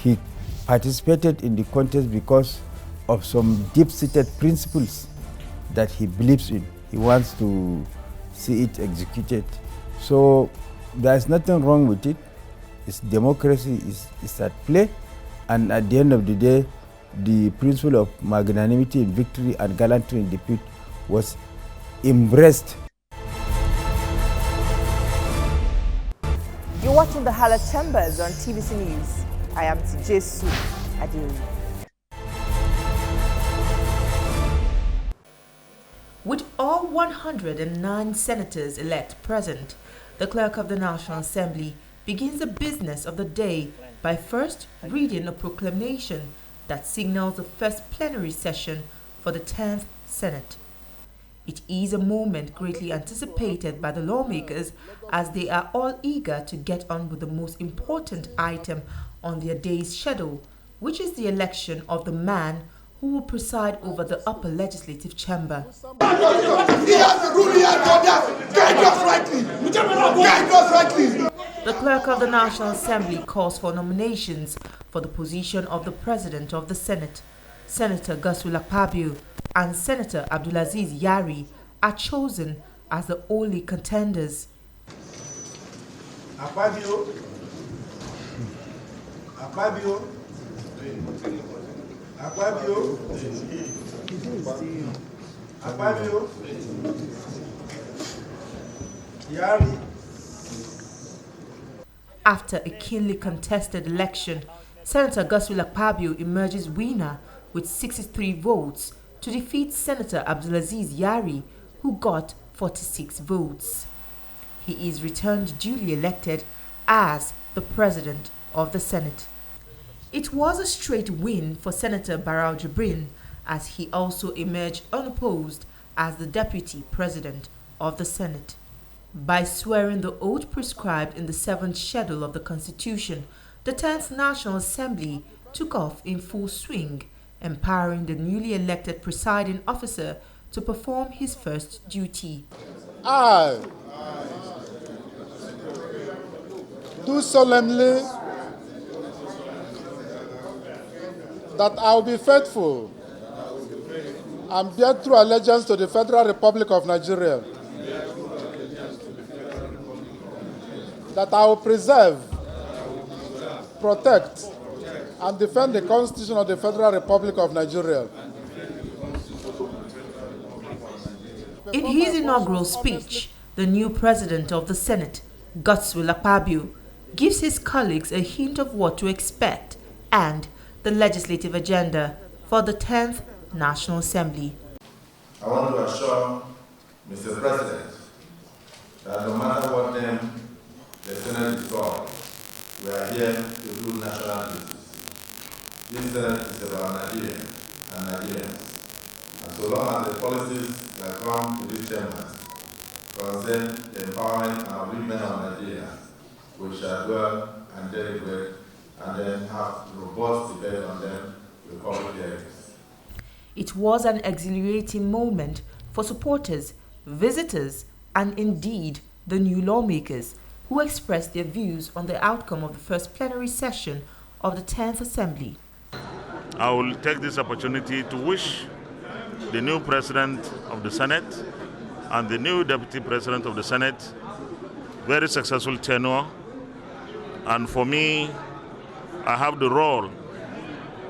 He participated in the contest because of some deep-seated principles that he believes in. He wants to see it executed. So there's nothing wrong with it. It's democracy is at play, and at the end of the day, the principle of magnanimity in victory and gallantry in defeat was embraced. You're watching the Hallowed Chambers on TVC News. I am Tahiru. Adieu. With all 109 senators elect present, the Clerk of the National Assembly begins the business of the day by first reading a proclamation that signals the first plenary session for the 10th Senate. It is a moment greatly anticipated by the lawmakers as they are all eager to get on with the most important item on their day's schedule, which is the election of the man who will preside over the upper legislative chamber. He has the rule, he has the order. Guide us rightly. Guide us rightly. The Clerk of the National Assembly calls for nominations for the position of the President of the Senate. Senator Godswill Akpabio and Senator Abdulaziz Yari are chosen as the only contenders. Akpabio. Akpabio. Akpabio. Akpabio. Yari. After a keenly contested election, Senator Godswill Akpabio emerges winner with 63 votes to defeat Senator Abdulaziz Yari, who got 46 votes. He is returned duly elected as the President of the Senate. It was a straight win for Senator Barau Jibrin, as he also emerged unopposed as the Deputy President of the Senate. By swearing the oath prescribed in the 7th schedule of the Constitution, the 10th National Assembly took off in full swing, empowering the newly elected presiding officer to perform his first duty. I do solemnly that I will be faithful and bear true allegiance to the Federal Republic of Nigeria, that I will preserve, protect, and defend the Constitution of the Federal Republic of Nigeria. In his inaugural speech, the new President of the Senate, Godswill Akpabio, gives his colleagues a hint of what to expect and the legislative agenda for the 10th National Assembly. I want to assure Mr. President that no matter what name the Senate is called, we are here to do national duties. This Senate is about Nigeria and Nigerians. And so long as the policies that come to these chambers concern the empowerment and upliftment of Nigeria, we shall dwell and deliberate and then have robust debate on them with public hearings. It was an exhilarating moment for supporters, visitors, and indeed the new lawmakers who expressed their views on the outcome of the first plenary session of the 10th Assembly. I will take this opportunity to wish the new President of the Senate and the new Deputy President of the Senate very successful tenure. And for me, I have the role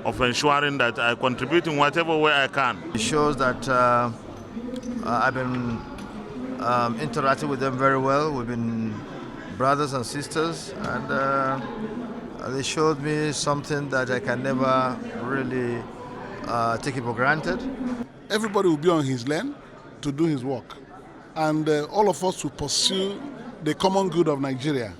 of ensuring that I contribute in whatever way I can. It shows that I've been interacting with them very well. We've been brothers and sisters, and they showed me something that I can never really take it for granted. Everybody will be on his lane to do his work, and all of us will pursue the common good of Nigeria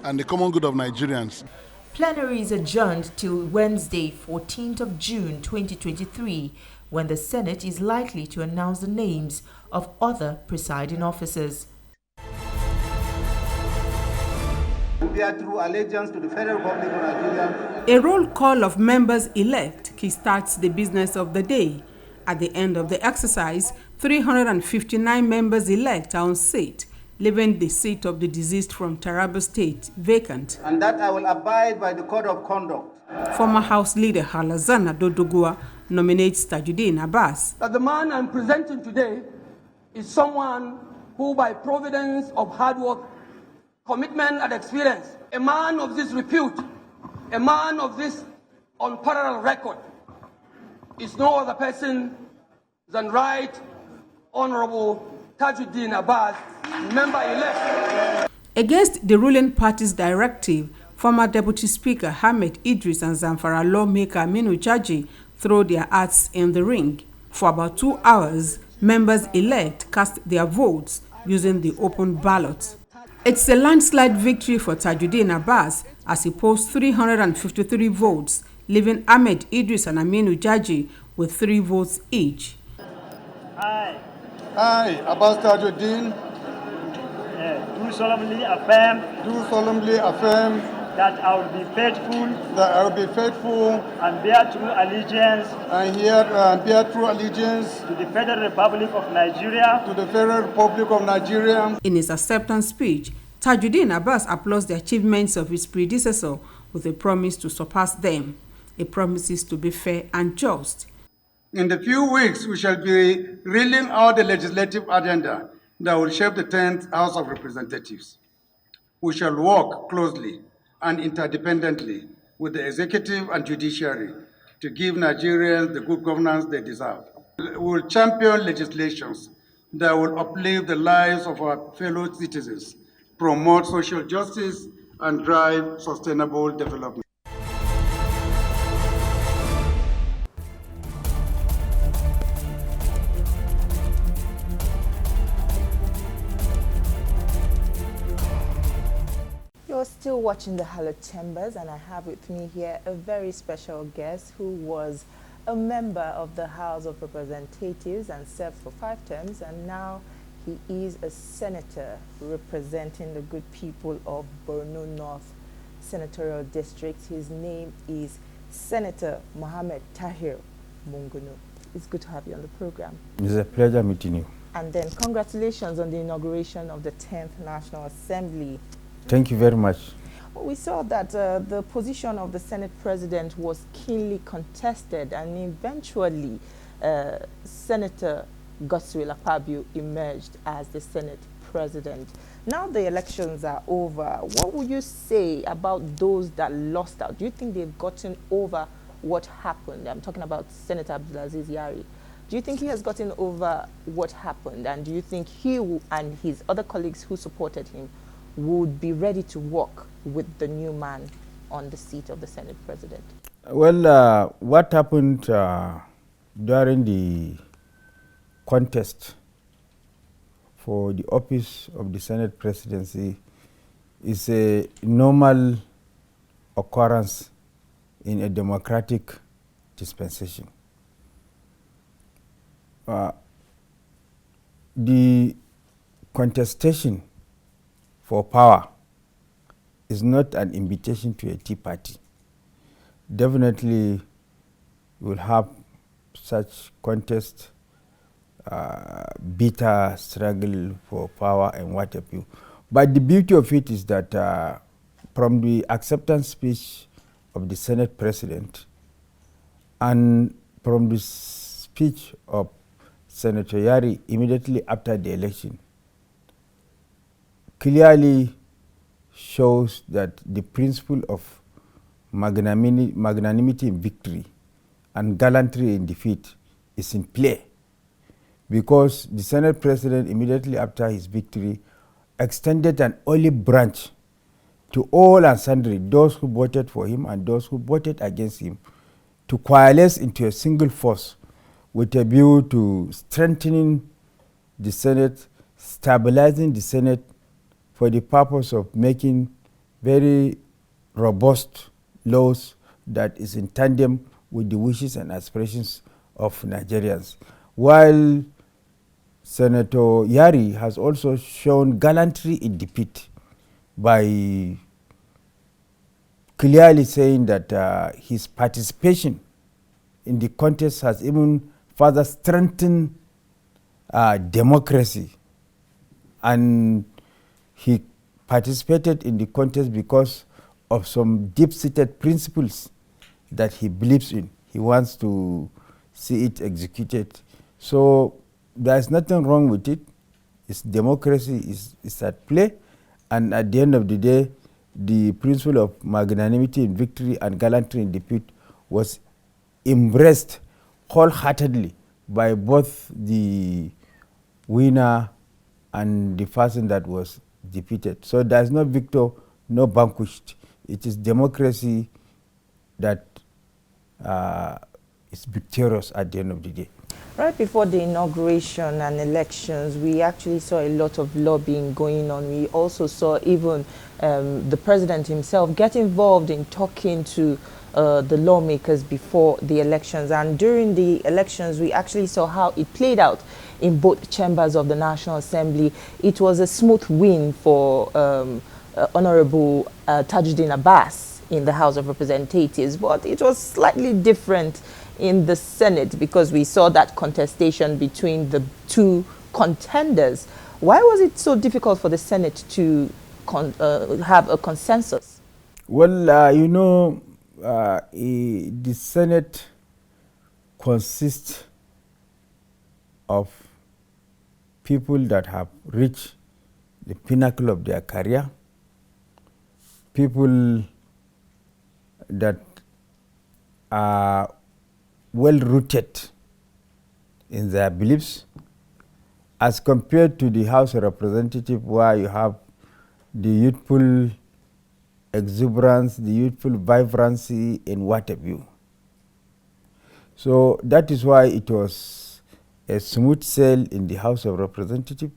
and the common good of Nigerians. Plenary is adjourned till Wednesday, 14th of June 2023, when the Senate is likely to announce the names of other presiding officers. Bear true allegiance to the Federal Republic of Nigeria. A roll call of members-elect kickstarts the business of the day. At the end of the exercise, 359 members-elect are on seat, leaving the seat of the deceased from Taraba State vacant. And that I will abide by the code of conduct. Former House Leader Halazana Dodogua nominates Tajudeen Abbas. That the man I'm presenting today is someone who, by providence of hard work, commitment and experience, a man of this repute, a man of this unparalleled record, is no other person than Right Honourable Tajudeen Abbas, member-elect. Against the ruling party's directive, former Deputy Speaker Hamid Idris and Zamfara lawmaker Aminu Jaji throw their hats in the ring. For about 2 hours, members-elect cast their votes using the open ballot. It's a landslide victory for Tajudeen Abbas as he posts 353 votes, leaving Hamid Idris and Aminu Jaji with 3 votes each. I, Abbas Tajudeen, do solemnly affirm that I will be faithful and bear true allegiance to the Federal Republic of Nigeria. In his acceptance speech, Tajudeen Abbas applauds the achievements of his predecessor with a promise to surpass them. He promises to be fair and just. In the few weeks, we shall be reeling out the legislative agenda that will shape the 10th House of Representatives. We shall work closely and interdependently with the executive and judiciary to give Nigerians the good governance they deserve. We will champion legislations that will uplift the lives of our fellow citizens, promote social justice, and drive sustainable development. You're still watching the Hallowed Chambers, and I have with me here a very special guest who was a member of the House of Representatives and served for 5 terms, and now he is a senator representing the good people of Borno North Senatorial District. His name is Senator Mohammed Tahiru Mungunu. It's good to have you on the program. It's a pleasure meeting you. And then congratulations on the inauguration of the 10th National Assembly. Thank you very much. We saw that the position of the Senate President was keenly contested, and eventually Senator Godswill Akpabio emerged as the Senate President. Now the elections are over. What would you say about those that lost out? Do you think they've gotten over what happened? I'm talking about Senator Abdulaziz Yari. Do you think he has gotten over what happened? And do you think he and his other colleagues who supported him would be ready to work with the new man on the seat of the Senate President? Well, what happened during the contest for the office of the Senate Presidency is a normal occurrence in a democratic dispensation. The contestation for power is not an invitation to a tea party. Definitely we'll have such contest, bitter struggle for power and what have you. But the beauty of it is that from the acceptance speech of the Senate President and from the speech of Senator Yari immediately after the election, clearly shows that the principle of magnanimity in victory and gallantry in defeat is in play, because the Senate President immediately after his victory extended an olive branch to all and sundry, those who voted for him and those who voted against him, to coalesce into a single force with a view to strengthening the Senate, stabilizing the Senate for the purpose of making very robust laws that is in tandem with the wishes and aspirations of Nigerians. While Senator Yari has also shown gallantry in defeat by clearly saying that his participation in the contest has even further strengthened democracy and he participated in the contest because of some deep-seated principles that he believes in. He wants to see it executed. So there's nothing wrong with it. It's democracy is at play, and at the end of the day, the principle of magnanimity in victory and gallantry in defeat was embraced wholeheartedly by both the winner and the person that was defeated. So there's no victor, no vanquished. It is democracy that is victorious at the end of the day. Right before the inauguration and elections, we actually saw a lot of lobbying going on. We also saw even the president himself get involved in talking to the lawmakers before the elections. And during the elections, we actually saw how it played out in both chambers of the National Assembly. It was a smooth win for Honourable Tajudeen Abbas in the House of Representatives, but it was slightly different in the Senate because we saw that contestation between the two contenders. Why was it so difficult for the Senate to have a consensus? Well, you know, the Senate consists of people that have reached the pinnacle of their career, people that are well-rooted in their beliefs, as compared to the House of Representatives, where you have the youthful exuberance, the youthful vibrancy, and what have you. So that is why it was a smooth sail in the House of Representatives,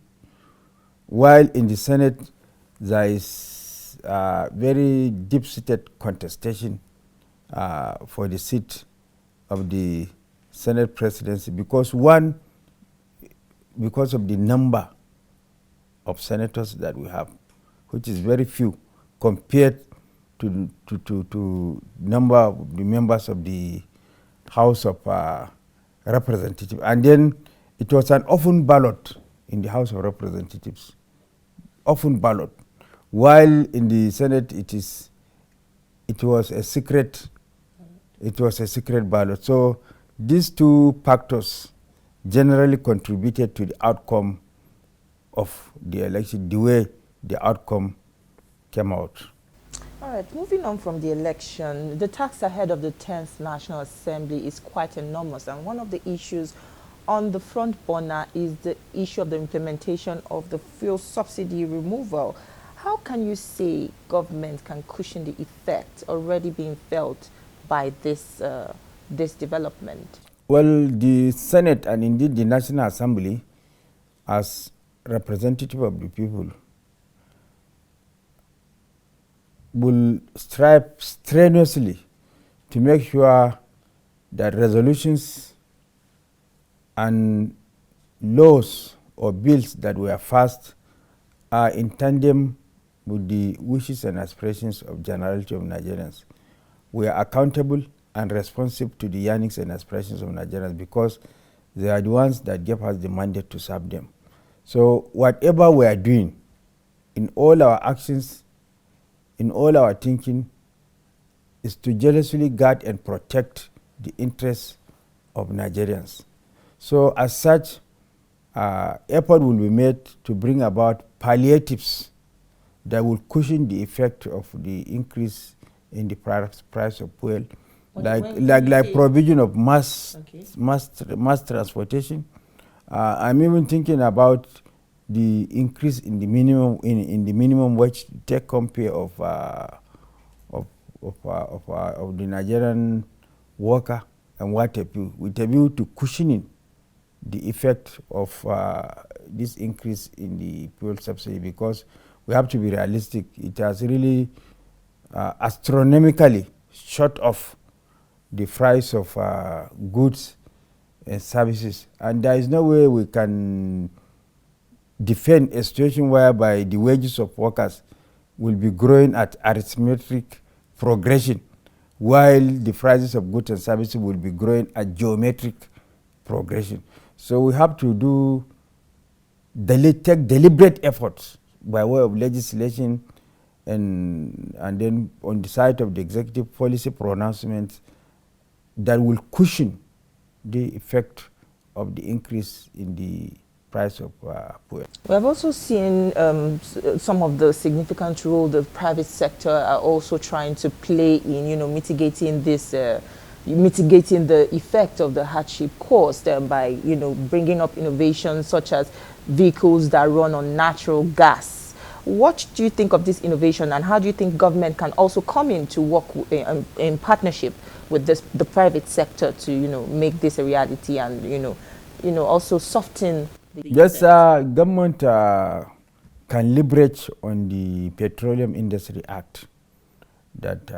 while in the Senate there is very deep-seated contestation for the seat of the Senate presidency, because of the number of senators that we have, which is very few compared to number of the members of the House of Representatives. And then it was an open ballot in the House of Representatives, open ballot, while in the Senate it was a secret. It was a secret ballot. So these two factors generally contributed to the outcome of the election, the way the outcome came out. All right, moving on from the election, the task ahead of the 10th National Assembly is quite enormous, and one of the issues on the front burner is the issue of the implementation of the fuel subsidy removal. How can you say government can cushion the effect already being felt by this development? Well, the Senate and indeed the National Assembly, as representative of the people, will strive strenuously to make sure that resolutions and laws or bills that were passed are in tandem with the wishes and aspirations of generality of Nigerians. We are accountable and responsive to the yearnings and aspirations of Nigerians because they are the ones that gave us the mandate to serve them. So whatever we are doing, in all our actions, in all our thinking, is to jealously guard and protect the interests of Nigerians. So as such, effort will be made to bring about palliatives that will cushion the effect of the increase in the price of fuel, like provision of mass transportation. I'm even thinking about the increase in the minimum in the minimum wage take-home pay of the Nigerian worker and what have you, with a view to cushioning the effect of this increase in the fuel subsidy, because we have to be realistic. It has really astronomically shot off the price of goods and services, and there is no way we can defend a situation whereby the wages of workers will be growing at arithmetic progression while the prices of goods and services will be growing at geometric progression. So we have to take deliberate efforts by way of legislation and then on the side of the executive policy pronouncements that will cushion the effect of the increase in the price of fuel. We have also seen some of the significant role the private sector are also trying to play in, mitigating this, mitigating the effect of the hardship caused by, bringing up innovations such as vehicles that run on natural gas. What do you think of this innovation, and how do you think government can also come in to work in partnership with the private sector to, make this a reality and, also soften the Yes, government can leverage on the Petroleum Industry Act that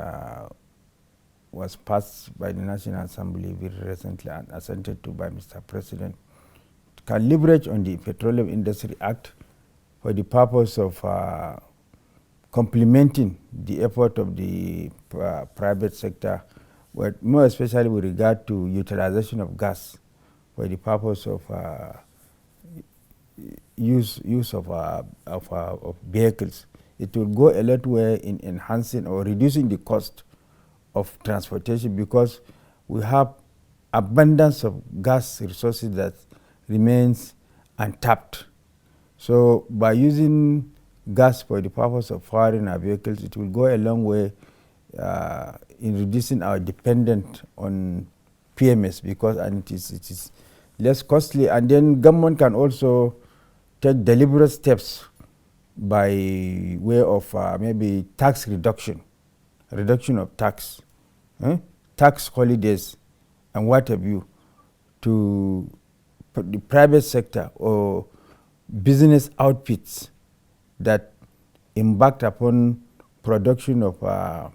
was passed by the National Assembly very recently and assented to by Mr. President. Can leverage on the Petroleum Industry Act for the purpose of complementing the effort of the private sector, but more especially with regard to utilization of gas for the purpose of use of vehicles. It will go a lot way in enhancing or reducing the cost of transportation, because we have abundance of gas resources that remains untapped. So by using gas for the purpose of powering our vehicles, it will go a long way in reducing our dependence on PMS, because it is less costly. And then government can also take deliberate steps by way of maybe tax reduction of tax, tax holidays and what have you, to the private sector or business outfits that embarked upon production of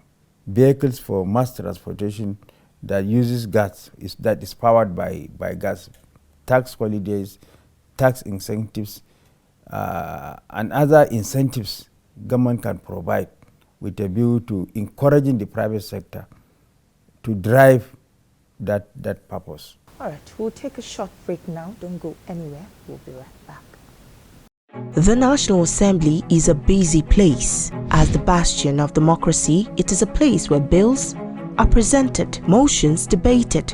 vehicles for mass transportation that uses gas, that is powered by gas. Tax holidays, tax incentives, and other incentives government can provide with a view to encouraging the private sector to drive that purpose. All right, we'll take a short break now. Don't go anywhere. We'll be right back. The National Assembly is a busy place. As the bastion of democracy, it is a place where bills are presented, motions debated,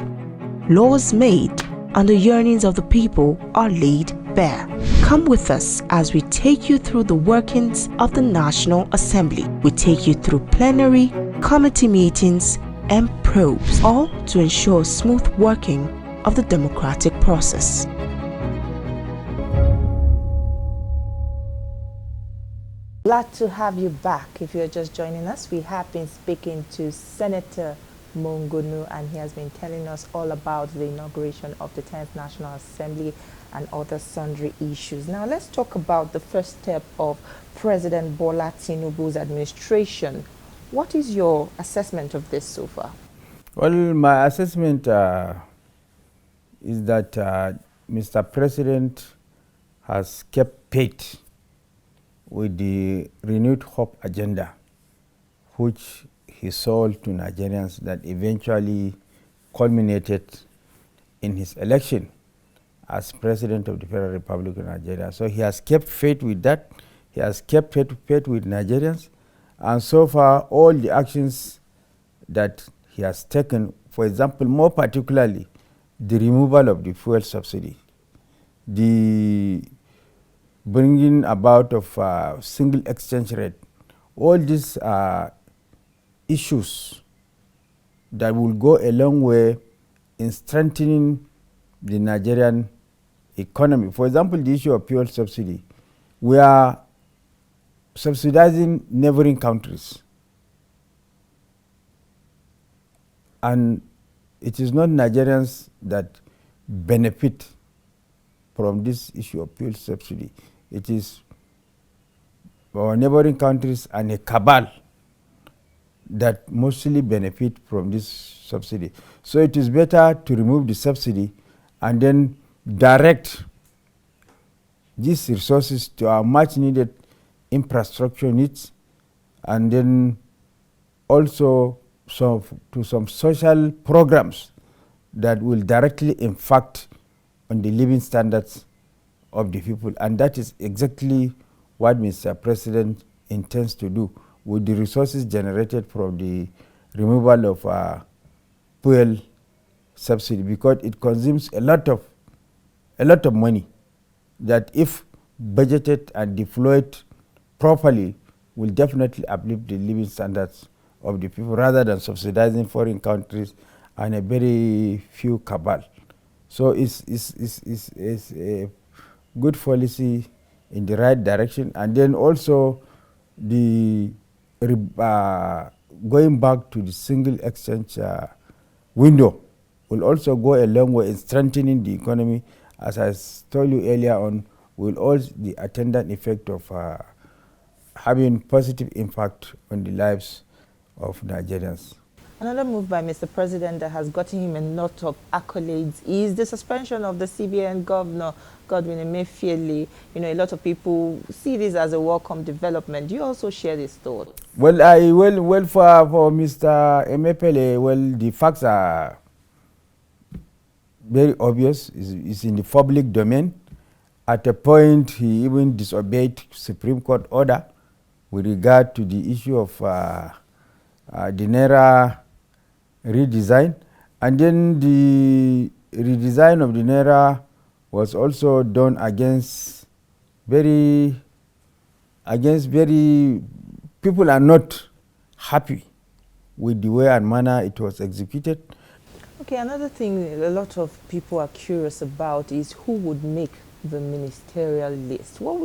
laws made, and the yearnings of the people are laid bare. Come with us as we take you through the workings of the National Assembly. We take you through plenary, committee meetings, and probes, all to ensure smooth working of the democratic process. Glad to have you back. If you're just joining us, we have been speaking to Senator Mongunu, and he has been telling us all about the inauguration of the 10th National Assembly and other sundry issues. Now let's talk about the first step of President Bola Tinubu's administration. What is your assessment of this so far? Well, my assessment is that Mr. President has kept pace with the renewed hope agenda, which he sold to Nigerians, that eventually culminated in his election as President of the Federal Republic of Nigeria. So he has kept faith with that. He has kept faith with Nigerians. And so far, all the actions that he has taken, for example, more particularly, the removal of the fuel subsidy, the bringing about of single exchange rate, all these are issues that will go a long way in strengthening the Nigerian economy. For example, the issue of fuel subsidy. We are subsidizing neighboring countries, and it is not Nigerians that benefit from this issue of fuel subsidy. It is our neighboring countries and a cabal that mostly benefit from this subsidy. So it is better to remove the subsidy and then direct these resources to our much needed infrastructure needs, and then also to some social programs that will directly impact on the living standards of the people. And that is exactly what Mr. President intends to do with the resources generated from the removal of fuel subsidy, because it consumes a lot of money that, if budgeted and deployed properly, will definitely uplift the living standards of the people rather than subsidizing foreign countries and a very few cabal. So it's a good policy in the right direction. And then also the going back to the single exchange window will also go a long way in strengthening the economy. As I told you earlier on, will also the attendant effect of having positive impact on the lives of Nigerians. Another move by Mr. President that has gotten him a lot of accolades is the suspension of the CBN governor, Godwin May. You know, a lot of people see this as a welcome development. Do you also share this thought? Well, for Mr. Emefiele, well, the facts are very obvious. It's in the public domain. At a point, he even disobeyed Supreme Court order with regard to the issue of the Naira redesign, and then the redesign of the Naira was also done against very people are not happy with the way and manner it was executed. Okay, another thing a lot of people are curious about is who would make the ministerial list. What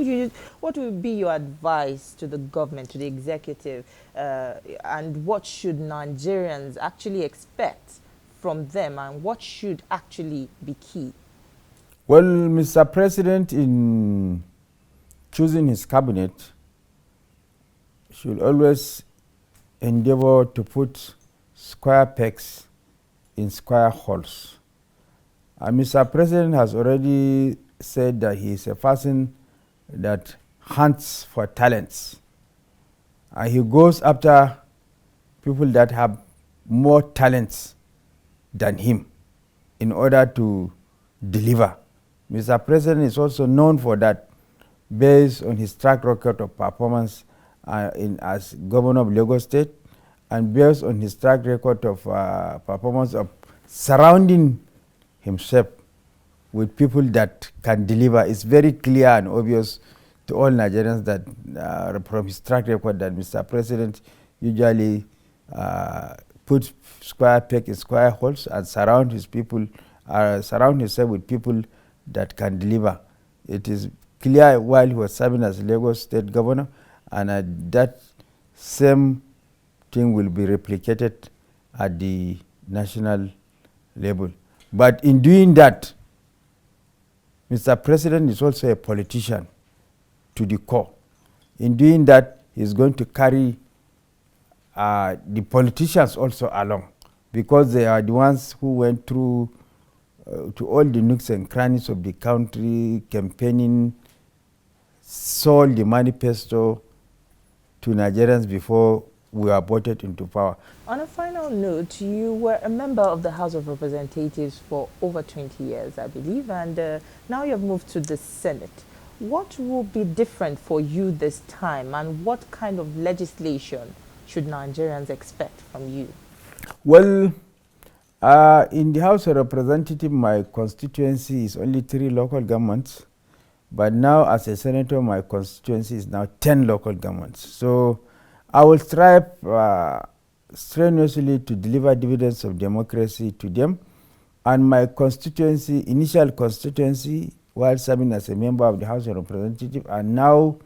would be your advice to the government, to the executive, and what should Nigerians actually expect from them, and what should actually be key? Well, Mr. President, in choosing his cabinet, should always endeavor to put square pegs in square holes. And Mr. President has already said that he is a person that hunts for talents. And he goes after people that have more talents than him in order to deliver. Mr. President is also known for that, based on his track record of performance as governor of Lagos State, and based on his track record of performance of surrounding himself with people that can deliver. It's very clear and obvious to all Nigerians that from his track record that Mr. President usually puts square peg in square holes and surround himself with people that can deliver. It is clear while he was serving as Lagos State Governor, and that same thing will be replicated at the national level. But in doing that, Mr. President is also a politician to the core. In doing that, he's going to carry the politicians also along, because they are the ones who went through to all the nooks and crannies of the country, campaigning, sold the manifesto to Nigerians before we were voted into power. On a final note, you were a member of the House of Representatives for over 20 years, I believe, and now you have moved to the Senate. What will be different for you this time, and what kind of legislation should Nigerians expect from you? Well, in the House of Representatives, my constituency is only 3 local governments, but now as a senator, my constituency is now 10 local governments. So I will strive strenuously to deliver dividends of democracy to them. And my constituency, initial constituency, while serving as a member of the House of Representatives and now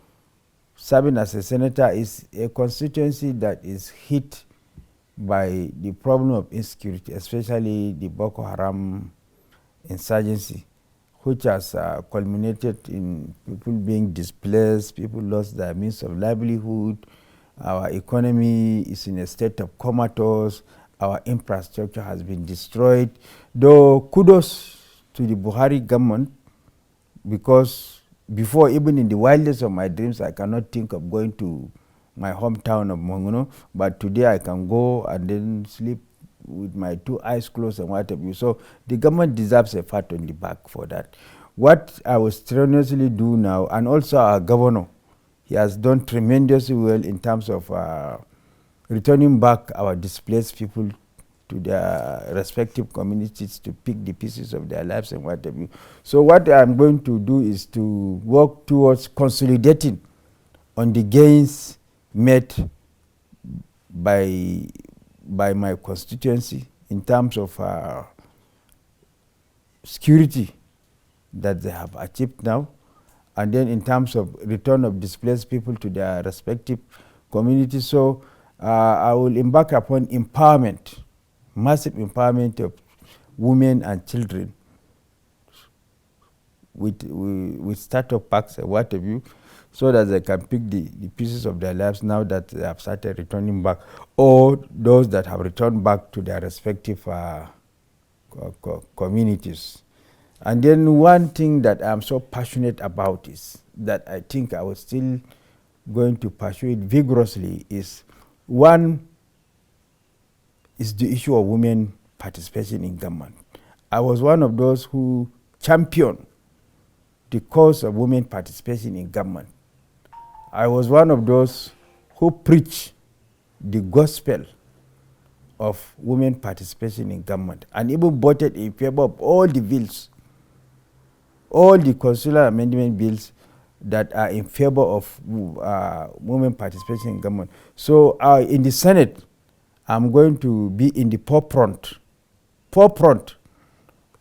serving as a senator, is a constituency that is hit by the problem of insecurity, especially the Boko Haram insurgency, which has culminated in people being displaced, people lost their means of livelihood. Our economy is in a state of comatose. Our infrastructure has been destroyed. Though kudos to the Buhari government, because before, even in the wildest of my dreams, I cannot think of going to my hometown of Mongono, but today I can go and then sleep with my 2 eyes closed and what have you. So the government deserves a pat on the back for that. What I will strenuously do now, and also our governor, he has done tremendously well in terms of returning back our displaced people to their respective communities to pick the pieces of their lives and what have you. So what I'm going to do is to work towards consolidating on the gains made by my constituency in terms of security that they have achieved now, and then in terms of return of displaced people to their respective communities. So I will embark upon empowerment, massive empowerment of women and children with startup packs and what have you, so that they can pick the pieces of their lives now that they have started returning back, or those that have returned back to their respective communities. And then one thing that I'm so passionate about is that I think I was still going to pursue it vigorously is, one is the issue of women participation in government. I was one of those who championed the cause of women participation in government. I was one of those who preached the gospel of women participation in government, and even voted in favor of all the bills, all the constitutional amendment bills that are in favor of women participation in government. So in the Senate, I'm going to be in the forefront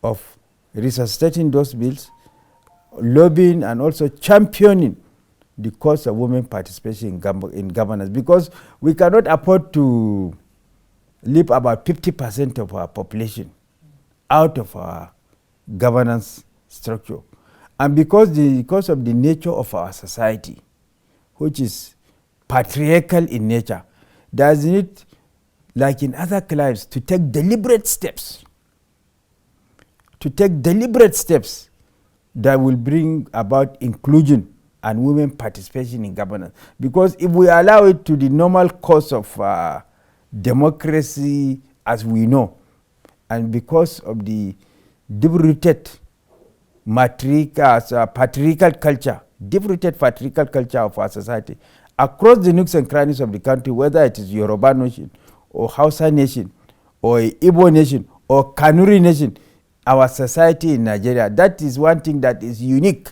of resuscitating those bills, lobbying and also championing the cause of women participation in governance, because we cannot afford to leave about 50% of our population out of our governance structure. And because of the nature of our society, which is patriarchal in nature, there's need, like in other climes, to take deliberate steps that will bring about inclusion and women participation in governance. Because if we allow it to the normal course of democracy as we know, and because of the deep-rooted patriarchal culture of our society, across the nooks and crannies of the country, whether it is Yoruba nation, or Hausa nation, or Igbo nation, or Kanuri nation, our society in Nigeria, that is one thing that is unique,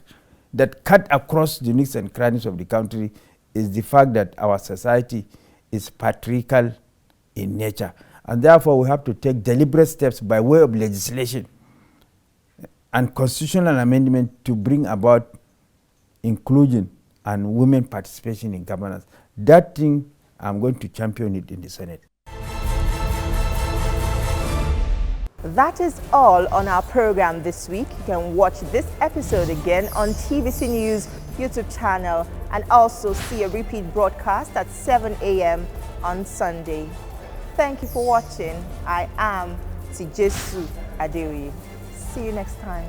that cut across the nooks and crannies of the country, is the fact that our society is patriarchal in nature. And therefore, we have to take deliberate steps by way of legislation and constitutional amendment to bring about inclusion and women participation in governance. That thing, I'm going to champion it in the Senate. That is all on our program this week. You can watch this episode again on TVC News YouTube channel, and also see a repeat broadcast at 7 a.m. on Sunday. Thank you for watching. I am Tijesu Adewi. See you next time.